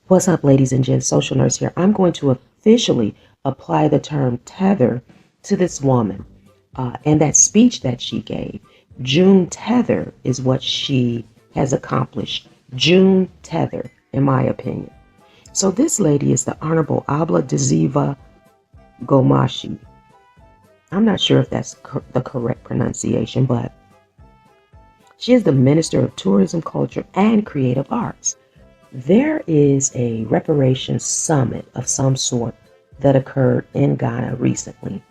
What's up, ladies and gents? Social Nurse here. I'm going to officially apply the term tether to this woman and that speech that she gave. June Tether is what she has accomplished. June Tether, in my opinion. So this lady is the Honorable Abla Diziva Gomashi. I'm not sure if that's the correct pronunciation, but she is the Minister of Tourism, Culture, and Creative Arts. There is a reparations summit of some sort that occurred in Ghana recently,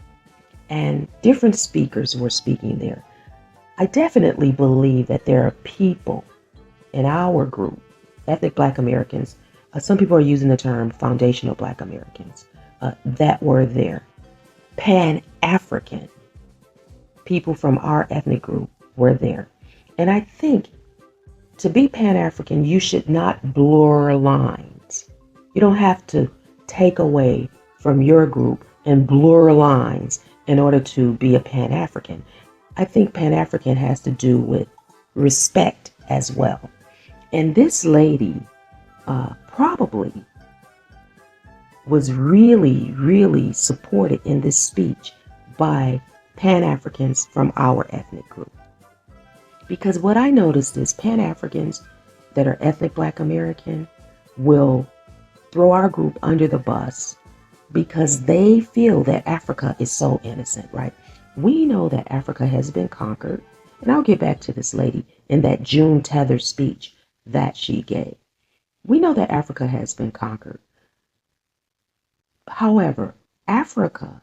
and different speakers were speaking there. I definitely believe that there are people in our group, ethnic Black Americans, some people are using the term foundational Black Americans, that were there. Pan-African people from our ethnic group were there. And I think to be Pan-African, you should not blur lines. You don't have to take away from your group and blur lines in order to be a Pan-African. I think Pan-African has to do with respect as well. And this lady probably was really, really supported in this speech by Pan-Africans from our ethnic group. Because what I noticed is Pan-Africans that are ethnic Black American will throw our group under the bus because they feel that Africa is so innocent, right? We know that Africa has been conquered. And I'll get back to this lady in that June Tether speech that she gave. We know that Africa has been conquered. However, Africa,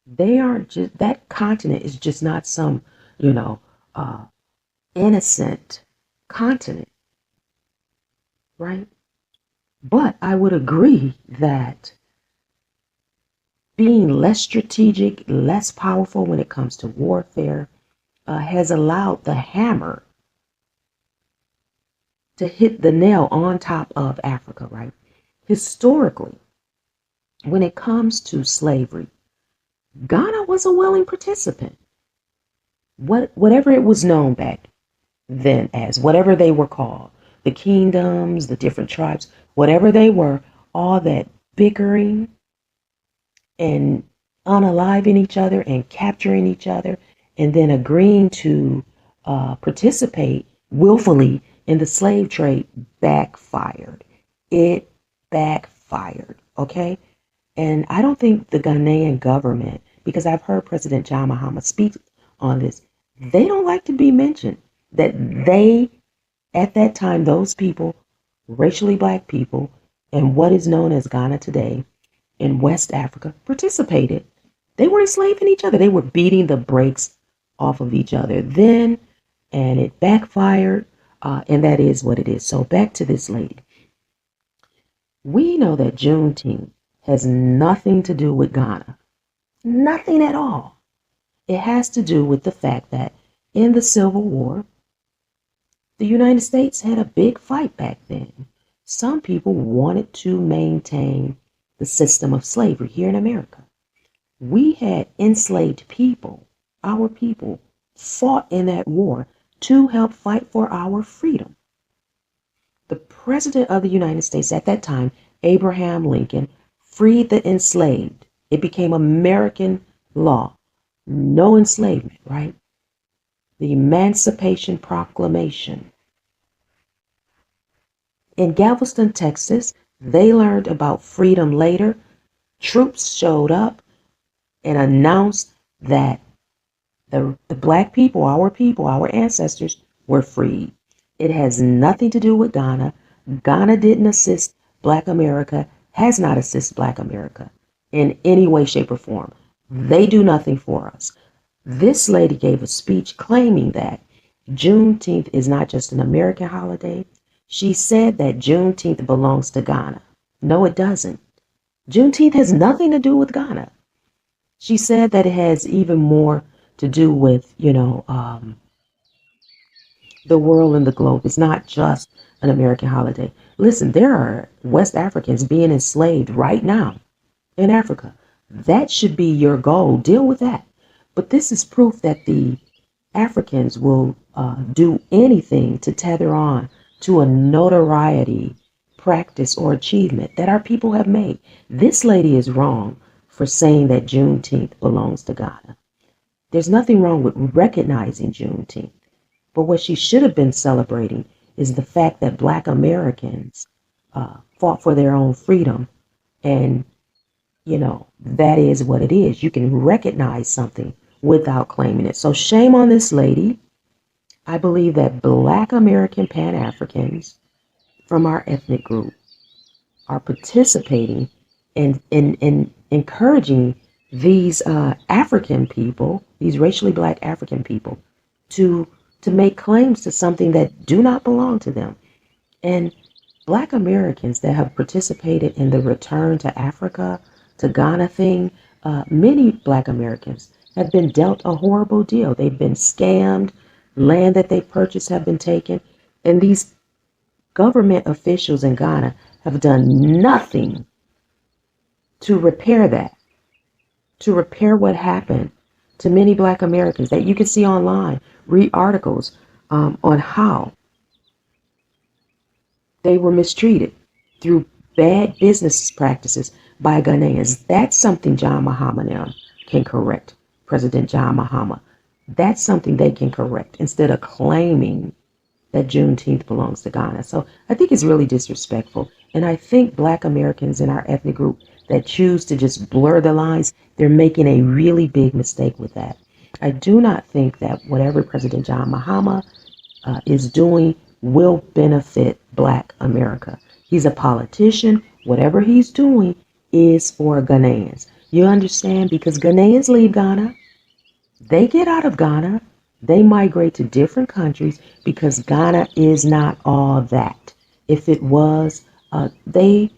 they aren't just, that continent is just not some, innocent continent, right? But I would agree that being less strategic, less powerful when it comes to warfare, has allowed the hammer to hit the nail on top of Africa, right? Historically, when it comes to slavery, Ghana was a willing participant. Whatever it was known back then as, whatever they were called, the kingdoms, the different tribes, whatever they were, all that bickering and unaliving each other and capturing each other and then agreeing to participate willfully in the slave trade backfired. It backfired, okay? And I don't think the Ghanaian government, because I've heard President John Mahama speak on this, they don't like to be mentioned. That they, at that time, those people, racially Black people, and what is known as Ghana today, in West Africa, participated. They were enslaving each other. They were beating the brakes off of each other then, and it backfired, and that is what it is. So back to this lady. We know that Juneteenth has nothing to do with Ghana. Nothing at all. It has to do with the fact that in the Civil War, the United States had a big fight back then. Some people wanted to maintain the system of slavery here in America. We had enslaved people, our people, fought in that war to help fight for our freedom. The President of the United States at that time, Abraham Lincoln, freed the enslaved. It became American law. No enslavement, right? The Emancipation Proclamation. In Galveston, Texas, they learned about freedom later. Troops showed up and announced that the Black people, our ancestors, were freed. It has nothing to do with Ghana. Ghana didn't assist Black America, has not assisted Black America in any way, shape, or form. They do nothing for us. This lady gave a speech claiming that Juneteenth is not just an American holiday. She said that Juneteenth belongs to Ghana. No, it doesn't. Juneteenth has nothing to do with Ghana. She said that it has even more to do with, the world and the globe. It's not just an American holiday. Listen, there are West Africans being enslaved right now in Africa. That should be your goal. Deal with that. But this is proof that the Africans will do anything to tether on to a notoriety practice or achievement that our people have made. This lady is wrong for saying that Juneteenth belongs to Ghana. There's nothing wrong with recognizing Juneteenth. But what she should have been celebrating is the fact that Black Americans fought for their own freedom. And, that is what it is. You can recognize something without claiming it. So shame on this lady. I believe that Black American Pan-Africans from our ethnic group are participating in encouraging these African people, these racially Black African people, to make claims to something that do not belong to them. And Black Americans that have participated in the return to Africa, to Ghana thing, many Black Americans have been dealt a horrible deal. They've been scammed, land that they purchased have been taken, and these government officials in Ghana have done nothing to repair that, to repair what happened to many Black Americans that you can see online. Read articles on how they were mistreated through bad business practices by Ghanaians. That's something John Mahama can correct. President John Mahama. That's something they can correct instead of claiming that Juneteenth belongs to Ghana. So I think it's really disrespectful. And I think Black Americans in our ethnic group that choose to just blur the lines, they're making a really big mistake with that. I do not think that whatever President John Mahama is doing will benefit Black America. He's a politician. Whatever he's doing is for Ghanaians. You understand? Because Ghanaians leave Ghana. They get out of Ghana. They migrate to different countries because Ghana is not all that. If it was, they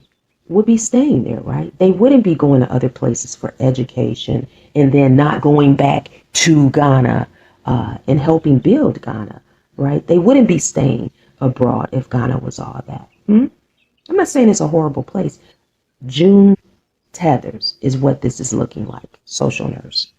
would be staying there, right? They wouldn't be going to other places for education and then not going back to Ghana and helping build Ghana, right? They wouldn't be staying abroad if Ghana was all that. I'm not saying it's a horrible place. June tethers is what this is looking like. Social nurse.